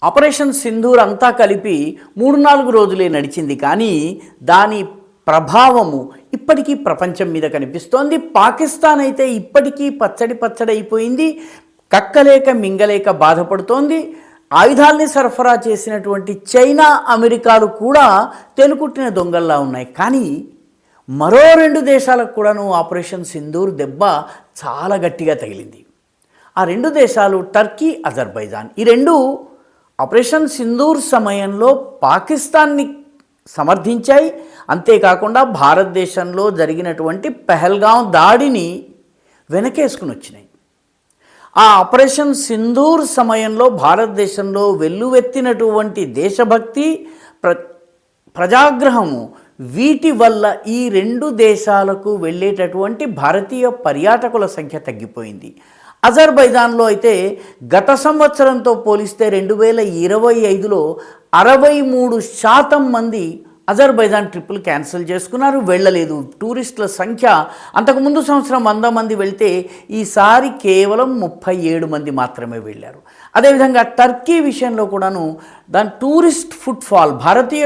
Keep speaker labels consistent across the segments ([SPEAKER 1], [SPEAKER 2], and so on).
[SPEAKER 1] Operation Sindoor అంతా కలిపి 3-4 రోజులే నడిచింది, కానీ దాని ప్రభావము ఇప్పటికీ ప్రపంచం మీద కనిపిస్తోంది. పాకిస్తాన్ అయితే ఇప్పటికీ పచ్చడైపోయింది, కక్కలేక మింగలేక బాధపడుతోంది. ఆయుధాల్ని సరఫరా చేసినటువంటి చైనా, అమెరికాలు కూడా తెలుకుట్టిన దొంగల్లా ఉన్నాయి. కానీ మరో 2 దేశాలకు కూడాను ఆపరేషన్ సింధూర్ దెబ్బ చాలా గట్టిగా తగిలింది. ఆ 2 దేశాలు టర్కీ, అజర్బైజాన్. ఈ 2 ఆపరేషన్ సింధూర్ సమయంలో పాకిస్తాన్ని సమర్థించాయి. అంతేకాకుండా భారతదేశంలో జరిగినటువంటి పెహల్గాం దాడిని వెనకేసుకుని వచ్చినాయి. ఆ ఆపరేషన్ సింధూర్ సమయంలో భారతదేశంలో వెల్లువెత్తినటువంటి దేశభక్తి, ప్రజాగ్రహము, వీటి వల్ల ఈ 2 దేశాలకు వెళ్ళేటటువంటి భారతీయ పర్యాటకుల సంఖ్య తగ్గిపోయింది. అజర్బైజాన్లో అయితే గత సంవత్సరంతో పోలిస్తే 2025లో 63% మంది అజర్బైజాన్ ట్రిప్పులు క్యాన్సిల్ చేసుకున్నారు, వెళ్ళలేదు. టూరిస్టుల సంఖ్య అంతకుముందు సంవత్సరం 100 మంది వెళ్తే ఈసారి కేవలం 37 మంది మాత్రమే వెళ్ళారు. అదేవిధంగా టర్కీ విషయంలో కూడాను దాని టూరిస్ట్ ఫుట్ఫాల్, భారతీయ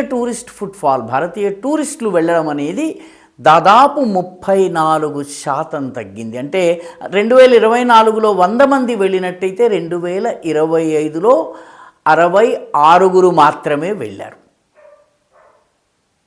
[SPEAKER 1] టూరిస్టులు వెళ్ళడం అనేది దాదాపు 34% తగ్గింది. అంటే 2024లో 100 మంది వెళ్ళినట్టయితే 2025లో 66 మాత్రమే వెళ్ళారు.